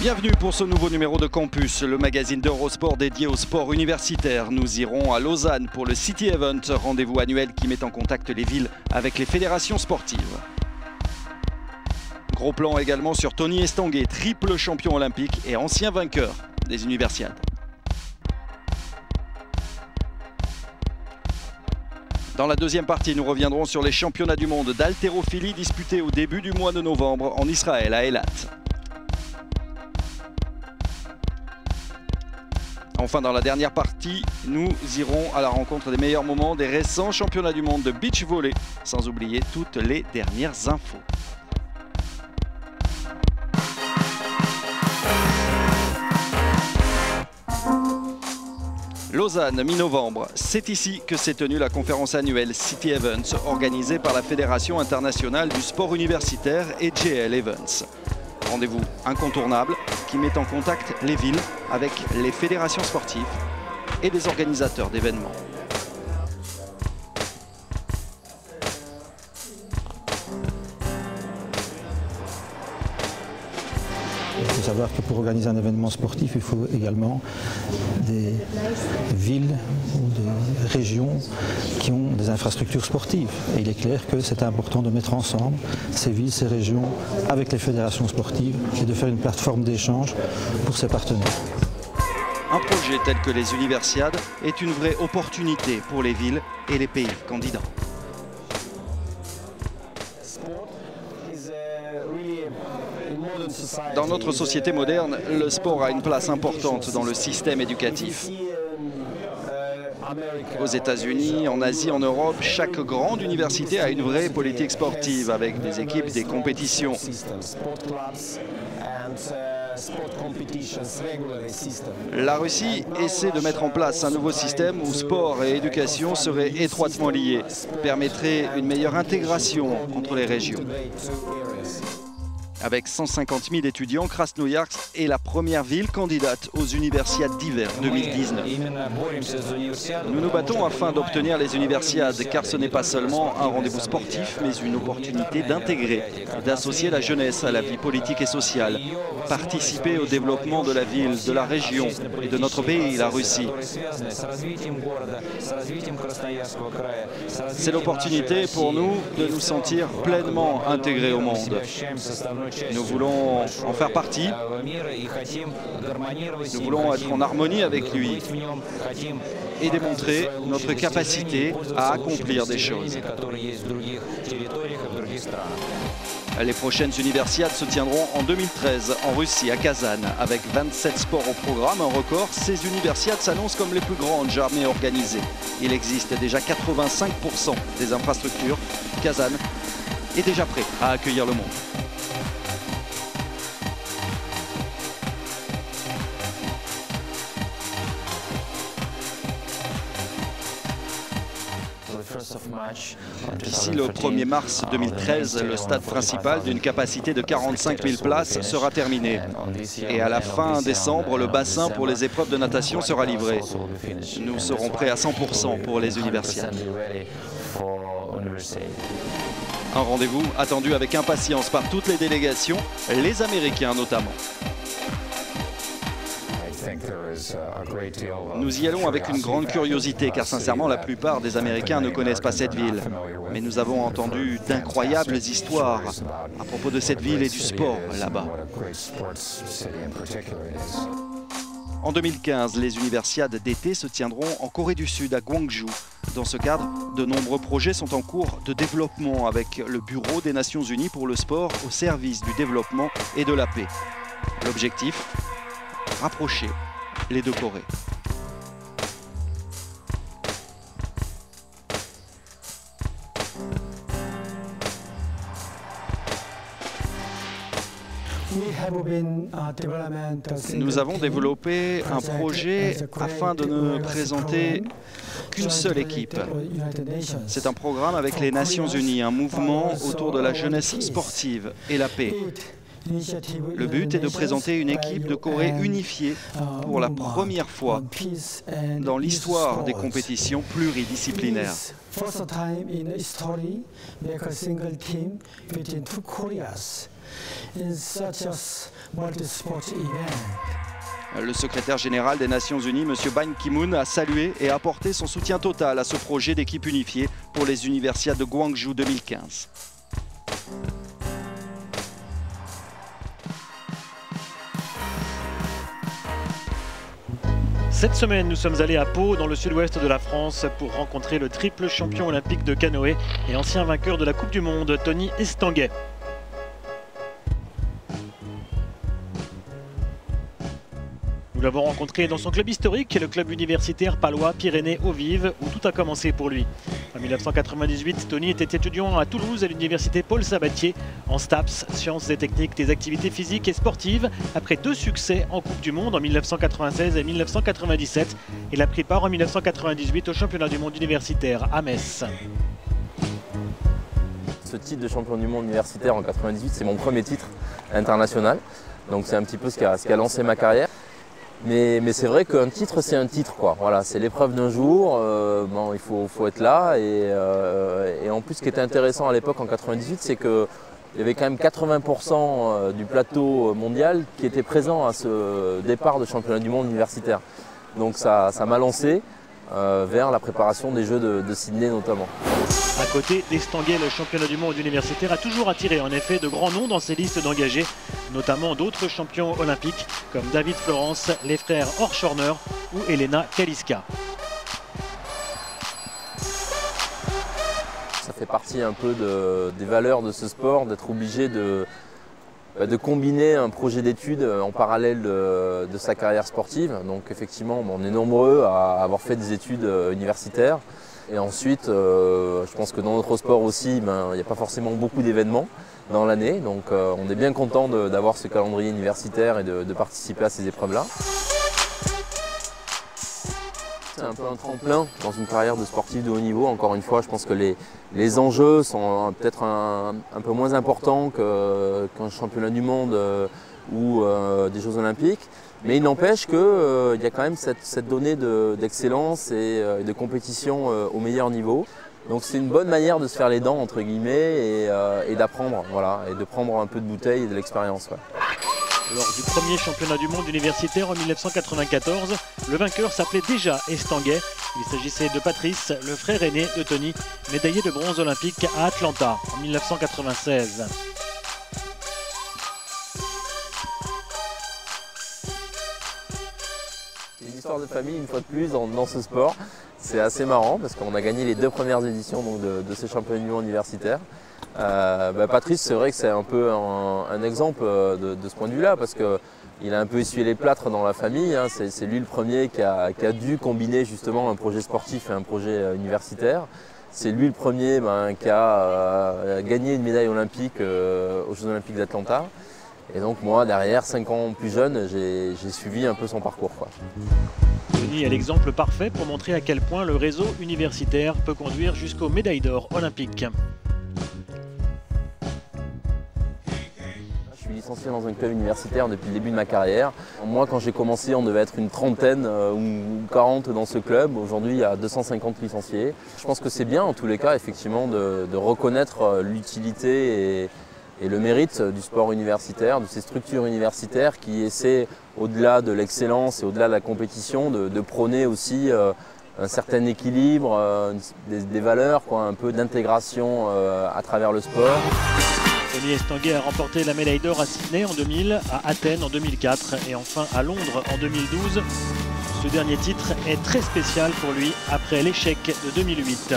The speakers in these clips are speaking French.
Bienvenue pour ce nouveau numéro de Campus, le magazine d'Eurosport dédié au sport universitaire. Nous irons à Lausanne pour le City Event, rendez-vous annuel qui met en contact les villes avec les fédérations sportives. Gros plan également sur Tony Estanguet, triple champion olympique et ancien vainqueur des Universiades. Dans la deuxième partie, nous reviendrons sur les championnats du monde d'haltérophilie disputés au début du mois de novembre en Israël, à Eilat. Enfin, dans la dernière partie, nous irons à la rencontre des meilleurs moments des récents championnats du monde de beach volley, sans oublier toutes les dernières infos. Lausanne, mi-novembre, c'est ici que s'est tenue la conférence annuelle City Events, organisée par la Fédération internationale du sport universitaire et JL Events. Rendez-vous incontournable qui met en contact les villes avec les fédérations sportives et des organisateurs d'événements. Il faut savoir que pour organiser un événement sportif, il faut également des villes ou des régions qui ont des infrastructures sportives. Et il est clair que c'est important de mettre ensemble ces villes, ces régions avec les fédérations sportives et de faire une plateforme d'échange pour ces partenaires. Un projet tel que les Universiades est une vraie opportunité pour les villes et les pays candidats. Dans notre société moderne, le sport a une place importante dans le système éducatif. Aux États-Unis, en Asie, en Europe, chaque grande université a une vraie politique sportive avec des équipes, des compétitions. La Russie essaie de mettre en place un nouveau système où sport et éducation seraient étroitement liés, permettrait une meilleure intégration entre les régions. Avec 150 000 étudiants, Krasnoïarsk est la première ville candidate aux Universiades d'hiver 2019. Nous nous battons afin d'obtenir les Universiades, car ce n'est pas seulement un rendez-vous sportif, mais une opportunité d'intégrer, d'associer la jeunesse à la vie politique et sociale, participer au développement de la ville, de la région et de notre pays, la Russie. C'est l'opportunité pour nous de nous sentir pleinement intégrés au monde. Nous voulons en faire partie, nous voulons être en harmonie avec lui et démontrer notre capacité à accomplir des choses. Les prochaines Universiades se tiendront en 2013 en Russie, à Kazan, avec 27 sports au programme, un record. Ces Universiades s'annoncent comme les plus grandes jamais organisées. Il existe déjà 85% des infrastructures. Kazan est déjà prêt à accueillir le monde. D'ici le 1er mars 2013, le stade principal d'une capacité de 45 000 places sera terminé. Et à la fin décembre, le bassin pour les épreuves de natation sera livré. Nous serons prêts à 100% pour les Universiades. Un rendez-vous attendu avec impatience par toutes les délégations, les Américains notamment. Nous y allons avec une grande curiosité car sincèrement la plupart des Américains ne connaissent pas cette ville. Mais nous avons entendu d'incroyables histoires à propos de cette ville et du sport là-bas. En 2015, les Universiades d'été se tiendront en Corée du Sud, à Gwangju. Dans ce cadre, de nombreux projets sont en cours de développement avec le Bureau des Nations Unies pour le sport au service du développement et de la paix. L'objectif ? Rapprocher les deux Corées. Nous avons développé un projet afin de ne présenter qu'une seule équipe. C'est un programme avec les Nations Unies, un mouvement autour de la jeunesse sportive et la paix. Le but est de présenter une équipe de Corée unifiée pour la première fois dans l'histoire des compétitions pluridisciplinaires. Le secrétaire général des Nations Unies, M. Ban Ki-moon, a salué et apporté son soutien total à ce projet d'équipe unifiée pour les Universiades de Gwangju 2015. Cette semaine, nous sommes allés à Pau, dans le sud-ouest de la France, pour rencontrer le triple champion olympique de canoë et ancien vainqueur de la Coupe du Monde, Tony Estanguet. Nous l'avons rencontré dans son club historique, le club universitaire palois Pyrénées-Eaux-Vives, où tout a commencé pour lui. En 1998, Tony était étudiant à Toulouse à l'université Paul Sabatier, en STAPS, sciences et techniques des activités physiques et sportives, après 2 succès en Coupe du Monde en 1996 et 1997. Il a pris part en 1998 au championnat du monde universitaire à Metz. Ce titre de champion du monde universitaire en 1998, c'est mon premier titre international. Donc c'est un petit peu ce qui a lancé ma carrière. Mais c'est vrai qu'un titre, c'est un titre, quoi. Voilà, c'est l'épreuve d'un jour, bon, il faut être là. Et en plus, ce qui était intéressant à l'époque, en 1998, c'est qu'il y avait quand même 80% du plateau mondial qui était présent à ce départ de championnat du monde universitaire. Donc ça m'a lancé vers la préparation des Jeux de Sydney notamment. À côté d'Estanguet, le championnat du monde universitaire a toujours attiré en effet de grands noms dans ses listes d'engagés, notamment d'autres champions olympiques comme David Florence, les frères Horschorner ou Elena Kaliska. Ça fait partie un peu des valeurs de ce sport, d'être obligé de combiner un projet d'études en parallèle de sa carrière sportive. Donc effectivement, on est nombreux à avoir fait des études universitaires. Et ensuite, je pense que dans notre sport aussi, il n'y a pas forcément beaucoup d'événements dans l'année. Donc on est bien content d'avoir ce calendrier universitaire et de participer à ces épreuves-là. C'est un peu un tremplin dans une carrière de sportif de haut niveau. Encore une fois, je pense que les enjeux sont peut-être un peu moins importants qu'un championnat du monde ou des Jeux olympiques. Mais il n'empêche qu'il y a quand même cette donnée d'excellence et de compétition au meilleur niveau. Donc c'est une bonne manière de se faire les dents, entre guillemets, et d'apprendre, voilà, et de prendre un peu de bouteille et de l'expérience. Ouais. Lors du premier championnat du monde universitaire en 1994, le vainqueur s'appelait déjà Estanguet. Il s'agissait de Patrice, le frère aîné de Tony, médaillé de bronze olympique à Atlanta en 1996. Une histoire de famille une fois de plus dans ce sport. C'est assez marrant parce qu'on a gagné les 2 premières éditions donc, de ces championnats du monde universitaires. Patrice, c'est vrai que c'est un peu un exemple de ce point de vue-là parce qu'il a un peu essuyé les plâtres dans la famille. Hein. C'est lui le premier qui a dû combiner justement un projet sportif et un projet universitaire. C'est lui le premier qui a gagné une médaille olympique aux Jeux olympiques d'Atlanta. Et donc moi, derrière, 5 ans plus jeune, j'ai suivi un peu son parcours, quoi. Tony est l'exemple parfait pour montrer à quel point le réseau universitaire peut conduire jusqu'aux médailles d'or olympiques. Je suis licencié dans un club universitaire depuis le début de ma carrière. Moi, quand j'ai commencé, on devait être une trentaine ou 40 dans ce club. Aujourd'hui, il y a 250 licenciés. Je pense que c'est bien, en tous les cas, effectivement, de reconnaître l'utilité et le mérite du sport universitaire, de ces structures universitaires qui essaient, au-delà de l'excellence et au-delà de la compétition, de prôner aussi un certain équilibre, des valeurs, quoi, un peu d'intégration à travers le sport. Tony Estanguet a remporté la médaille d'or à Sydney en 2000, à Athènes en 2004 et enfin à Londres en 2012. Ce dernier titre est très spécial pour lui après l'échec de 2008.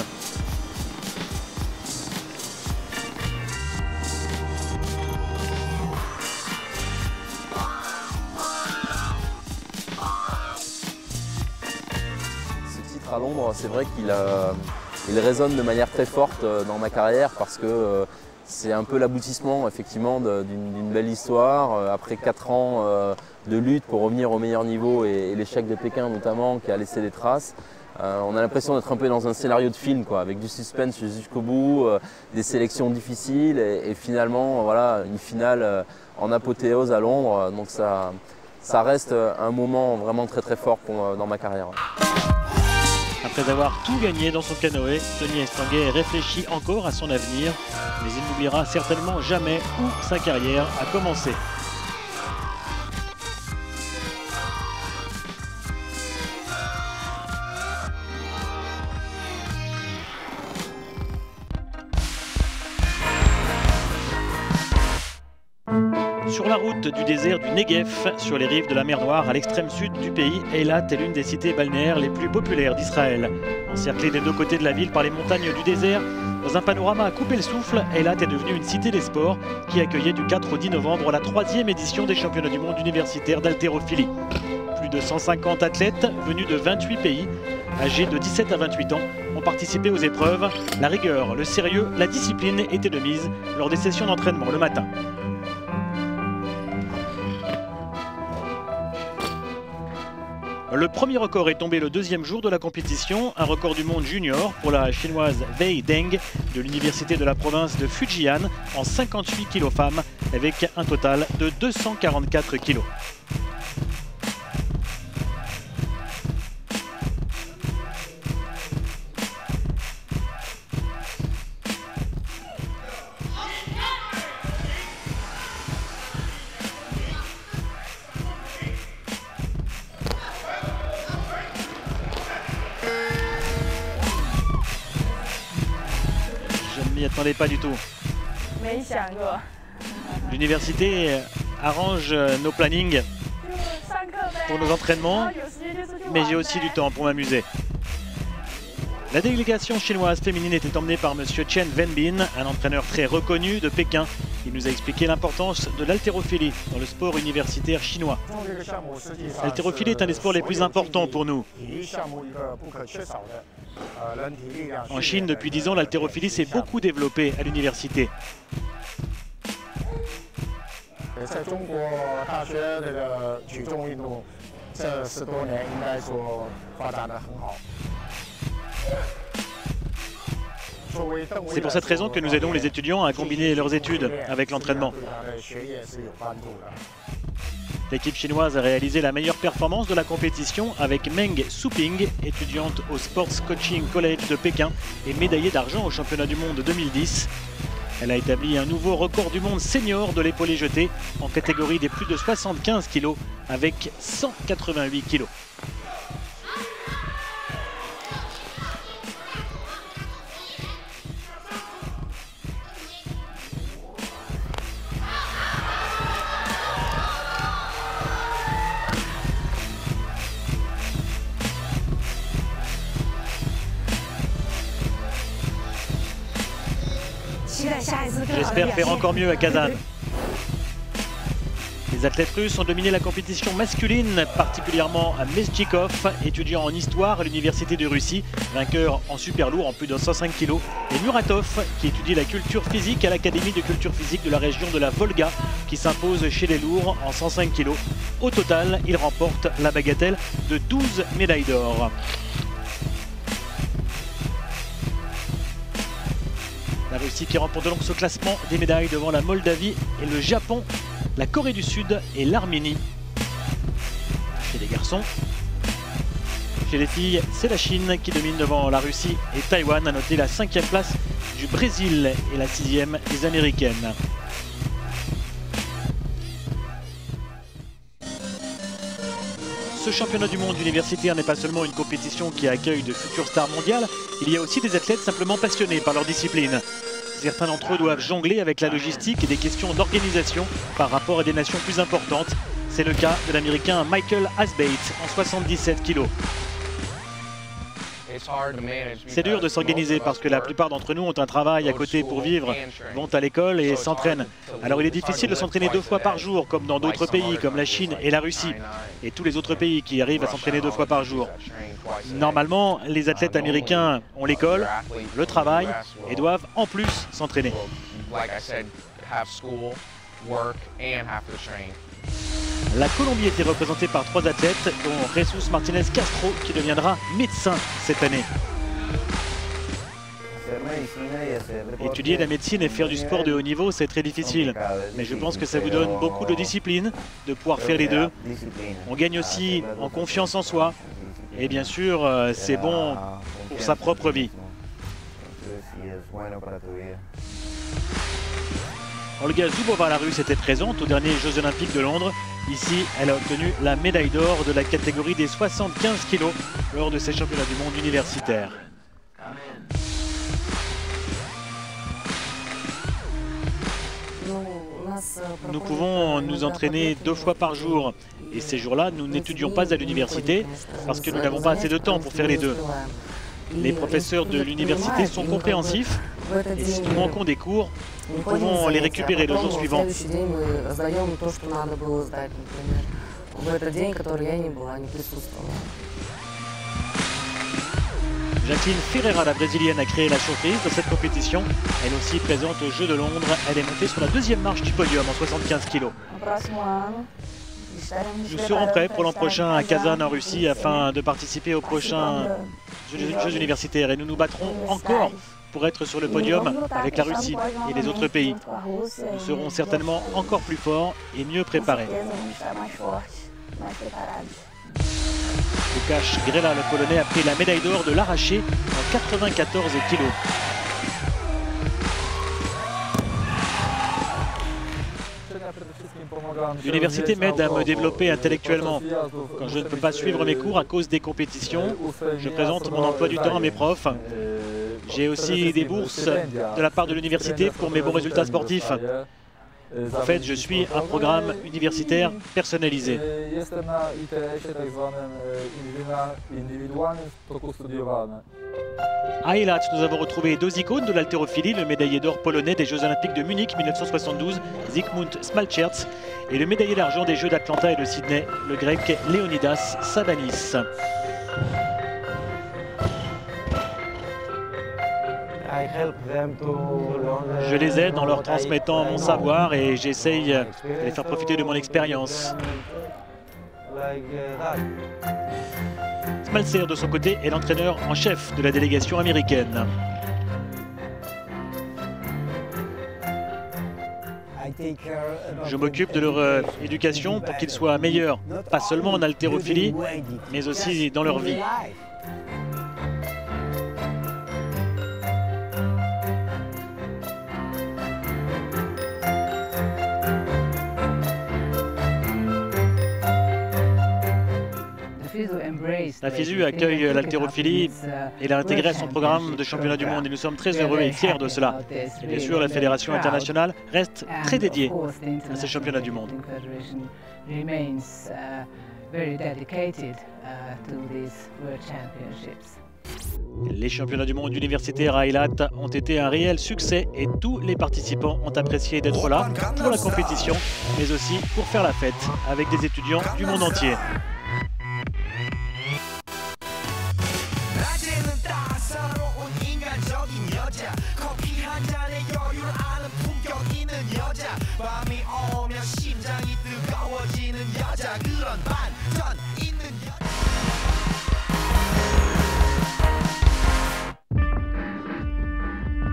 À Londres, c'est vrai qu'il résonne de manière très forte dans ma carrière parce que c'est un peu l'aboutissement effectivement d'une belle histoire. Après 4 ans de lutte pour revenir au meilleur niveau et l'échec de Pékin notamment qui a laissé des traces, on a l'impression d'être un peu dans un scénario de film, quoi, avec du suspense jusqu'au bout, des sélections difficiles et finalement voilà, une finale en apothéose à Londres. Donc ça reste un moment vraiment très très fort dans ma carrière. Après avoir tout gagné dans son canoë, Tony Estanguet réfléchit encore à son avenir, mais il n'oubliera certainement jamais où sa carrière a commencé. Sur la route du désert du Negev, sur les rives de la mer Noire à l'extrême sud du pays, Eilat est l'une des cités balnéaires les plus populaires d'Israël. Encerclée des deux côtés de la ville par les montagnes du désert, dans un panorama à couper le souffle, Eilat est devenue une cité des sports qui accueillait du 4 au 10 novembre la 3e édition des championnats du monde universitaire d'haltérophilie. Plus de 150 athlètes venus de 28 pays, âgés de 17 à 28 ans, ont participé aux épreuves. La rigueur, le sérieux, la discipline étaient de mise lors des sessions d'entraînement le matin. Le premier record est tombé le deuxième jour de la compétition, un record du monde junior pour la chinoise Wei Deng de l'université de la province de Fujian en 58 kg femmes avec un total de 244 kg. Je ne m'y attendais pas du tout. L'université arrange nos plannings pour nos entraînements, mais j'ai aussi du temps pour m'amuser. La délégation chinoise féminine était emmenée par M. Chen Wenbin, un entraîneur très reconnu de Pékin. Il nous a expliqué l'importance de l'haltérophilie dans le sport universitaire chinois. L'haltérophilie est un des sports les plus importants pour nous. En Chine, depuis 10 ans, l'haltérophilie s'est beaucoup développée à l'université. C'est pour cette raison que nous aidons les étudiants à combiner leurs études avec l'entraînement. L'équipe chinoise a réalisé la meilleure performance de la compétition avec Meng Suping, étudiante au Sports Coaching College de Pékin et médaillée d'argent au championnat du monde 2010. Elle a établi un nouveau record du monde senior de l'épaulé jeté en catégorie des plus de 75 kg avec 188 kg. J'espère faire encore mieux à Kazan. Les athlètes russes ont dominé la compétition masculine, particulièrement à Mesjikov, étudiant en histoire à l'université de Russie, vainqueur en super lourd en plus de 105 kg, et Muratov, qui étudie la culture physique à l'Académie de culture physique de la région de la Volga, qui s'impose chez les lourds en 105 kg. Au total, il remporte la bagatelle de 12 médailles d'or. La Russie qui remporte donc ce classement des médailles devant la Moldavie et le Japon, la Corée du Sud et l'Arménie. Chez les garçons, chez les filles, c'est la Chine qui domine devant la Russie et Taïwan, a noté la 5e place du Brésil et la 6e des Américaines. Ce championnat du monde universitaire n'est pas seulement une compétition qui accueille de futures stars mondiales, il y a aussi des athlètes simplement passionnés par leur discipline. Certains d'entre eux doivent jongler avec la logistique et des questions d'organisation par rapport à des nations plus importantes. C'est le cas de l'Américain Michael Asbates en 77 kg. C'est dur de s'organiser parce que la plupart d'entre nous ont un travail à côté pour vivre, vont à l'école et s'entraînent. Alors il est difficile de s'entraîner 2 fois par jour comme dans d'autres pays comme la Chine et la Russie et tous les autres pays qui arrivent à s'entraîner 2 fois par jour. Normalement, les athlètes américains ont l'école, le travail et doivent en plus s'entraîner. La Colombie était représentée par 3 athlètes, dont Jesus Martinez Castro, qui deviendra médecin cette année. Étudier la médecine et faire du sport de haut niveau, c'est très difficile. Mais je pense que ça vous donne beaucoup de discipline, de pouvoir faire les deux. On gagne aussi en confiance en soi. Et bien sûr, c'est bon pour sa propre vie. Olga Zubova, la Russe, était présente aux derniers Jeux Olympiques de Londres. Ici, elle a obtenu la médaille d'or de la catégorie des 75 kg lors de ces championnats du monde universitaires. Nous pouvons nous entraîner 2 fois par jour et ces jours-là, nous n'étudions pas à l'université parce que nous n'avons pas assez de temps pour faire les deux. Les professeurs de l'université sont compréhensifs et si nous manquons des cours, nous pouvons les récupérer le jour suivant. Jacqueline Ferreira, la brésilienne, a créé la surprise de cette compétition. Elle aussi présente aux Jeux de Londres. Elle est montée sur la 2e marche du podium en 75 kg. Nous serons prêts pour l'an prochain à Kazan en Russie afin de participer aux prochains Jeux universitaires et nous nous battrons encore pour être sur le podium avec la Russie et les autres pays. Nous serons certainement encore plus forts et mieux préparés. Łukasz Grela, le Polonais, a pris la médaille d'or de l'arraché en 94 kg. L'université m'aide à me développer intellectuellement. Quand je ne peux pas suivre mes cours à cause des compétitions, je présente mon emploi du temps à mes profs. J'ai aussi des bourses de la part de l'université pour mes bons résultats sportifs. En fait, je suis un programme universitaire personnalisé. À Eilat, nous avons retrouvé 2 icônes de l'haltérophilie, le médaillé d'or polonais des Jeux Olympiques de Munich 1972, Zygmunt Smalcherz, et le médaillé d'argent des Jeux d'Atlanta et de Sydney, le grec Leonidas Sabanis. Je les aide en leur transmettant mon savoir et j'essaye de les faire profiter de mon expérience. Smalcer, de son côté, est l'entraîneur en chef de la délégation américaine. Je m'occupe de leur éducation pour qu'ils soient meilleurs, pas seulement en haltérophilie, mais aussi dans leur vie. La FISU accueille l'haltérophilie et l'a intégrée à son programme de championnat du monde et nous sommes très heureux et fiers de cela. Et bien sûr, la fédération internationale reste très dédiée à ces championnats du monde. Les championnats du monde universitaires à Eilat ont été un réel succès et tous les participants ont apprécié d'être là pour la compétition, mais aussi pour faire la fête avec des étudiants du monde entier.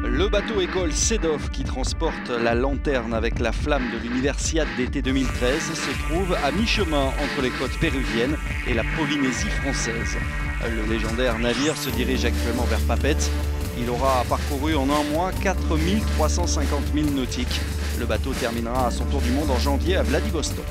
Le bateau école Sedov qui transporte la lanterne avec la flamme de l'Universiade d'été 2013 se trouve à mi-chemin entre les côtes péruviennes et la Polynésie française. Le légendaire navire se dirige actuellement vers Papeete. Il aura parcouru en un mois 4350 milles nautiques. Le bateau terminera à son tour du monde en janvier à Vladivostok.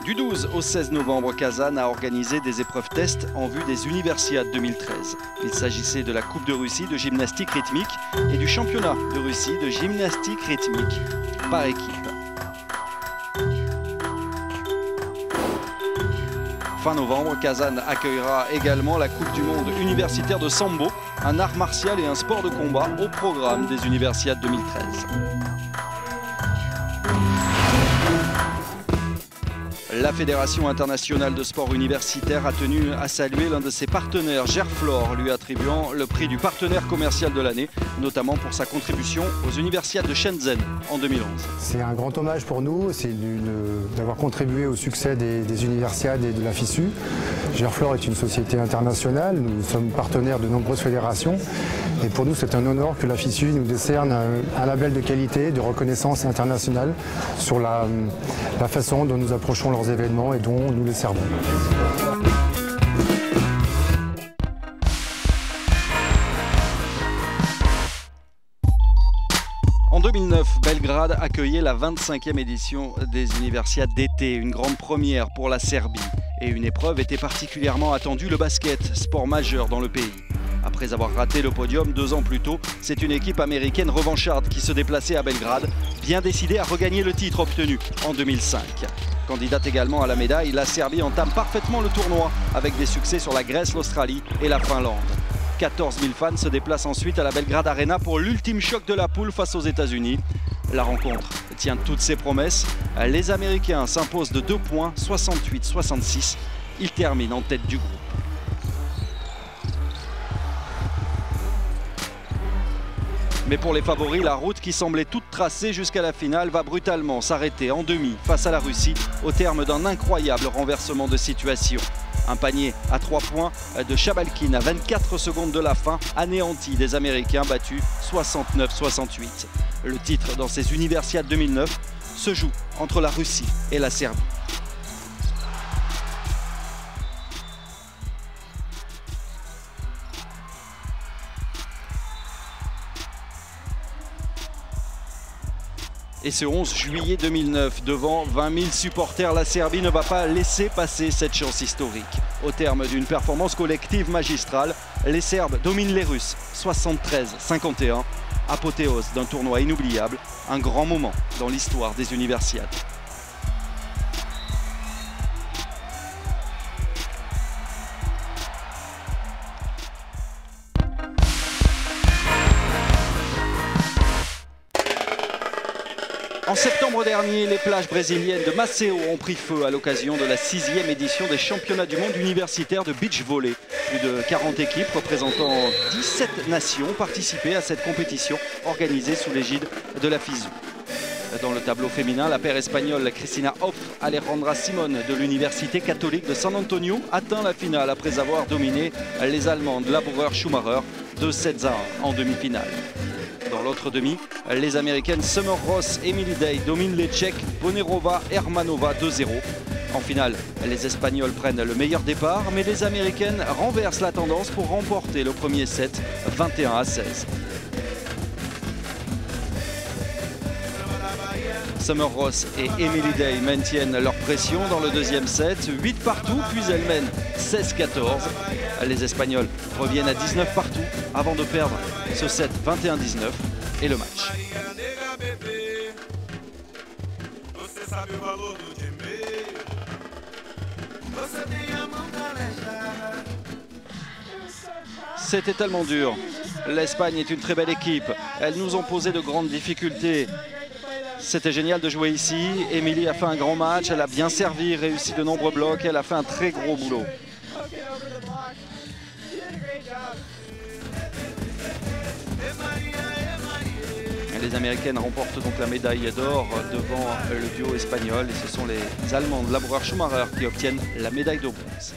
Du 12 au 16 novembre, Kazan a organisé des épreuves tests en vue des Universiades 2013. Il s'agissait de la Coupe de Russie de gymnastique rythmique et du Championnat de Russie de gymnastique rythmique par équipe. Fin novembre, Kazan accueillera également la Coupe du Monde universitaire de Sambo, un art martial et un sport de combat au programme des Universiades 2013. La Fédération internationale de sport universitaire a tenu à saluer l'un de ses partenaires, Gerflor, lui attribuant le prix du partenaire commercial de l'année, notamment pour sa contribution aux Universiades de Shenzhen en 2011. C'est un grand hommage pour nous, c'est d'avoir contribué au succès des Universiades et de la FISU. Gerflor est une société internationale, nous sommes partenaires de nombreuses fédérations et pour nous c'est un honneur que la FISU nous décerne un label de qualité, de reconnaissance internationale sur la façon dont nous approchons leurs événements et dont nous les servons. En 2009, Belgrade accueillait la 25e édition des Universiades d'été, une grande première pour la Serbie. Et une épreuve était particulièrement attendue, le basket, sport majeur dans le pays. Après avoir raté le podium 2 ans plus tôt, c'est une équipe américaine revancharde qui se déplaçait à Belgrade, bien décidée à regagner le titre obtenu en 2005. Candidate également à la médaille, la Serbie entame parfaitement le tournoi avec des succès sur la Grèce, l'Australie et la Finlande. 14 000 fans se déplacent ensuite à la Belgrade Arena pour l'ultime choc de la poule face aux États-Unis. La rencontre tient toutes ses promesses. Les Américains s'imposent de 2 points, 68-66. Ils terminent en tête du groupe. Mais pour les favoris, la route qui semblait toute tracée jusqu'à la finale va brutalement s'arrêter en demi face à la Russie au terme d'un incroyable renversement de situation. Un panier à 3 points de Chabalkin à 24 secondes de la fin anéantit des Américains battus 69-68. Le titre dans ces Universiades 2009 se joue entre la Russie et la Serbie. Et ce 11 juillet 2009, devant 20 000 supporters, la Serbie ne va pas laisser passer cette chance historique. Au terme d'une performance collective magistrale, les Serbes dominent les Russes 73-51. Apothéose d'un tournoi inoubliable, un grand moment dans l'histoire des Universiades. En septembre dernier, les plages brésiliennes de Maceió ont pris feu à l'occasion de la 6e édition des championnats du monde universitaire de beach volley. Plus de 40 équipes représentant 17 nations participaient à cette compétition organisée sous l'égide de la FISU. Dans le tableau féminin, la paire espagnole Cristina Hoff Alejandra Simon de l'Université catholique de San Antonio atteint la finale après avoir dominé les Allemandes Laborer Schumacher de 7-1 en demi-finale. Dans l'autre demi, les Américaines Summer Ross et Emily Day dominent les Tchèques Bonerova Hermanova 2-0. En finale, les Espagnols prennent le meilleur départ, mais les Américaines renversent la tendance pour remporter le premier set 21-16. Summer Ross et Emily Day maintiennent leur pression dans le deuxième set, 8 partout, puis elles mènent 16-14. Les Espagnols reviennent à 19 partout avant de perdre ce set 21-19 et le match. C'était tellement dur. L'Espagne est une très belle équipe. Elles nous ont posé de grandes difficultés. C'était génial de jouer ici. Émilie a fait un grand match, elle a bien servi, réussi de nombreux blocs, elle a fait un très gros boulot. Les Américaines remportent donc la médaille d'or devant le duo espagnol et ce sont les Allemandes Laborer Schumacher qui obtiennent la médaille de bronze.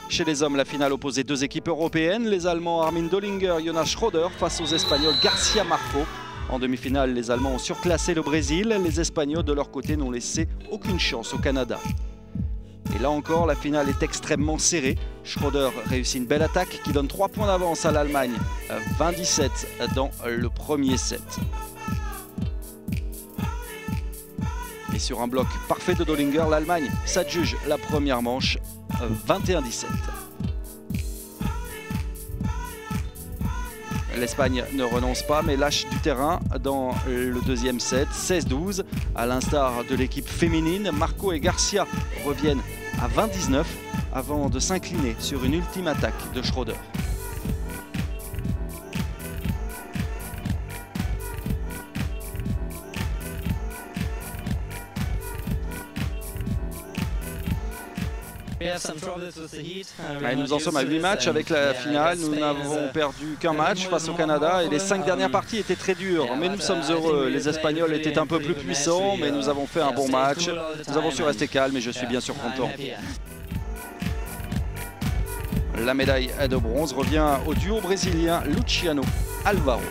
Chez les hommes, la finale opposait 2 équipes européennes, les Allemands Armin Dollinger, Jonas Schroeder face aux Espagnols Garcia Marco. En demi-finale, les Allemands ont surclassé le Brésil, les Espagnols de leur côté n'ont laissé aucune chance au Canada. Et là encore, la finale est extrêmement serrée. Schroeder réussit une belle attaque qui donne 3 points d'avance à l'Allemagne, 20-17 dans le premier set. Et sur un bloc parfait de Dollinger, l'Allemagne s'adjuge la première manche, 21-17. L'Espagne ne renonce pas mais lâche du terrain dans le deuxième set, 16-12. À l'instar de l'équipe féminine, Marco et Garcia reviennent à 20-19 avant de s'incliner sur une ultime attaque de Schroeder. Allez, nous en sommes à 8 matchs avec la finale. Nous n'avons perdu qu'un match face au Canada et les 5 dernières parties étaient très dures. Mais nous sommes heureux. Les Espagnols étaient un peu plus puissants, mais nous avons fait un bon match. Nous avons su rester calmes et je suis bien sûr content. La médaille de bronze revient au duo brésilien Luciano Alvaro.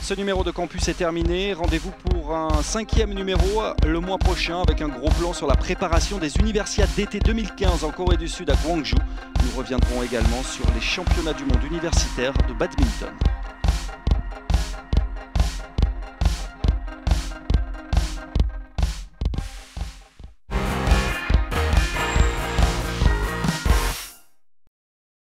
Ce numéro de campus est terminé. Rendez-vous pour un 5e numéro le mois prochain avec un gros plan sur la préparation des Universiades d'été 2015 en Corée du Sud à Gwangju. Nous reviendrons également sur les championnats du monde universitaire de badminton.